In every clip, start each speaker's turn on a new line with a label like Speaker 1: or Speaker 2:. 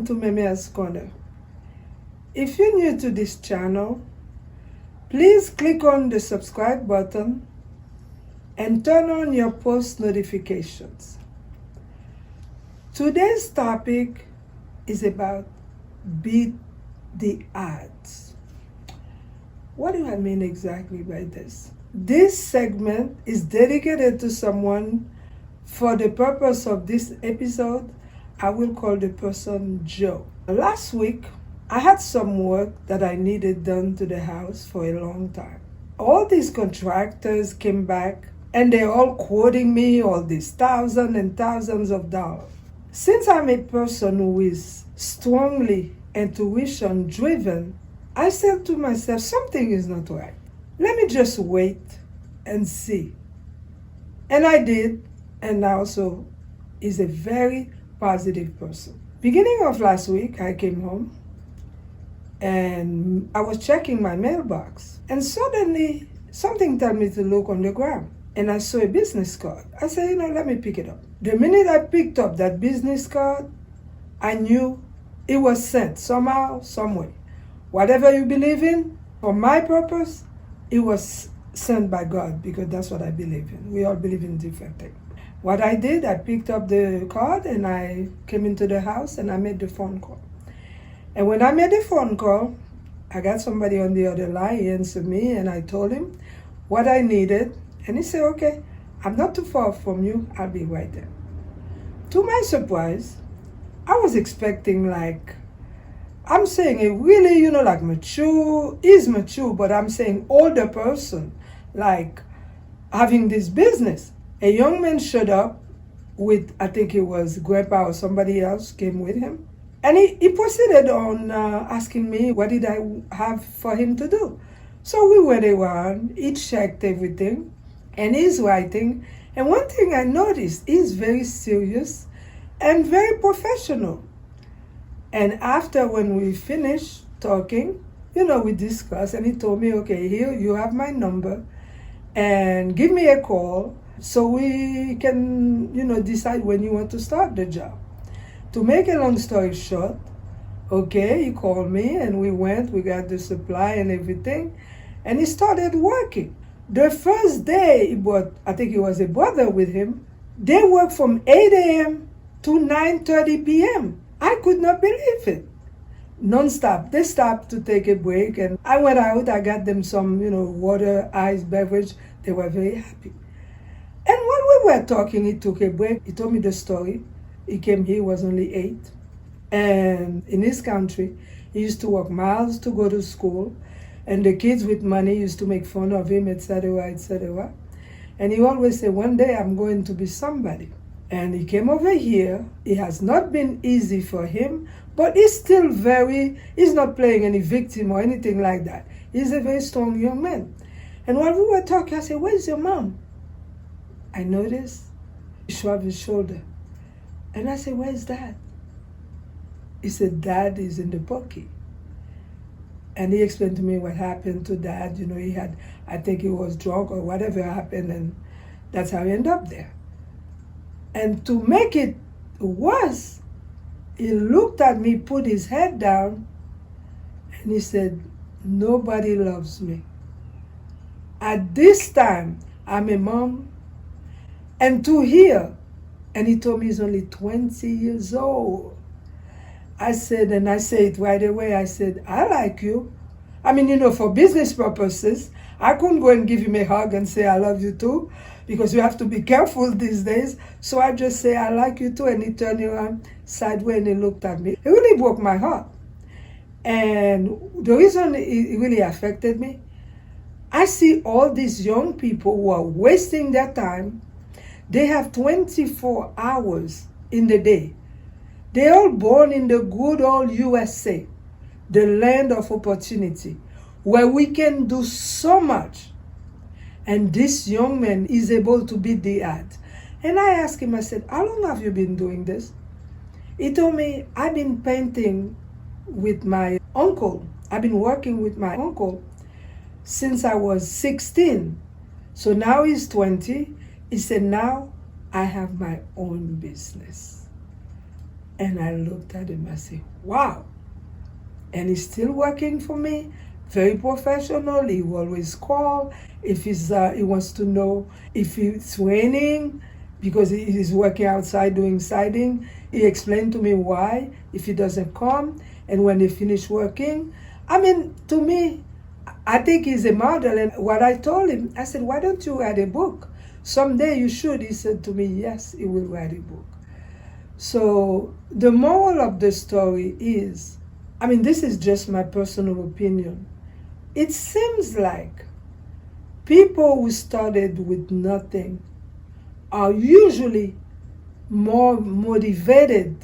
Speaker 1: Welcome to Memea's Corner. If you're new to this channel, please click on the subscribe button and turn on your post notifications. Today's topic is about beat the odds. What do I mean exactly by this? This segment is dedicated to someone. For the purpose of this episode, I will call the person Joe. Last week, I had some work that I needed done to the house for a long time. All these contractors came back and they're all quoting me all these thousands and thousands of dollars. Since I'm a person who is strongly intuition driven, I said to myself, something is not right. Let me just wait and see. And I did, and also is a very positive person. Beginning of last week, I came home and I was checking my mailbox, and suddenly something told me to look on the ground, and I saw a business card. I said, let me pick it up. The minute I picked up that business card, I knew it was sent somehow, some way. Whatever you believe in, for my purpose, it was sent by God, because that's what I believe in. We all believe in different things. What I did, I picked up the card and I came into the house and I made the phone call. And when I made the phone call, I got somebody on the other line. He answered me and I told him what I needed. And he said, okay, I'm not too far from you. I'll be right there. To my surprise, I was expecting I'm saying a really, mature, is mature, but I'm saying older person, having this business. A young man showed up with, I think it was grandpa or somebody else came with him. And he proceeded on asking me what did I have for him to do. So we went around, he checked everything, and he's writing. And one thing I noticed, he's very serious and very professional. And after when we finished talking, we discussed, and he told me, okay, here you have my number, and give me a call so we can, decide when you want to start the job. To make a long story short, okay, he called me and we got the supply and everything, and he started working. The first day he brought, I think it was a brother with him, they worked from 8 a.m. to 9:30 p.m. I could not believe it. Non-stop. They stopped to take a break, and I went out, I got them some, water, ice, beverage. They were very happy. And when we were talking, he took a break. He told me the story. He came here, he was only 8. And in his country, he used to walk miles to go to school. And the kids with money used to make fun of him, etc., etc. And he always said, one day I'm going to be somebody. And he came over here. It has not been easy for him, but he's still he's not playing any victim or anything like that. He's a very strong young man. And while we were talking, I said, where's your mom? I noticed he shrugged his shoulder. And I said, where's Dad? He said, Dad is in the pokey. And he explained to me what happened to Dad. He had, I think he was drunk or whatever happened, and that's how he ended up there. And to make it worse, he looked at me, put his head down, and he said, nobody loves me. At this time, I'm a mom, and to hear, and he told me he's only 20 years old. I said, and I say it right away, I said, I like you. I mean, for business purposes, I couldn't go and give him a hug and say, I love you too, because you have to be careful these days. So I just say, I like you too. And he turned around sideways and he looked at me. It really broke my heart. And the reason it really affected me, I see all these young people who are wasting their time. They have 24 hours in the day. They're all born in the good old USA, the land of opportunity, where we can do so much. And this young man is able to beat the odds. And I asked him, I said, how long have you been doing this? He told me, I've been painting with my uncle. I've been working with my uncle since I was 16. So now he's 20. He said, now I have my own business. And I looked at him, I said, wow. And he's still working for me, very professional. He will always call if he wants to know if it's raining, because he's working outside doing siding. He explained to me why if he doesn't come, and when they finish working. I mean, to me, I think he's a model. And what I told him, I said, why don't you write a book? Someday you should. He said to me, yes, he will write a book. So the moral of the story is, I mean, this is just my personal opinion. It seems like people who started with nothing are usually more motivated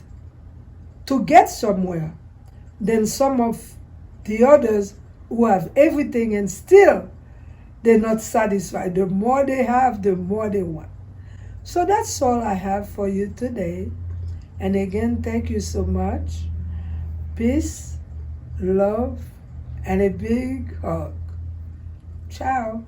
Speaker 1: to get somewhere than some of the others who have everything and still they're not satisfied. The more they have, the more they want. So that's all I have for you today. And again, thank you so much. Peace, love, and a big hug. Ciao.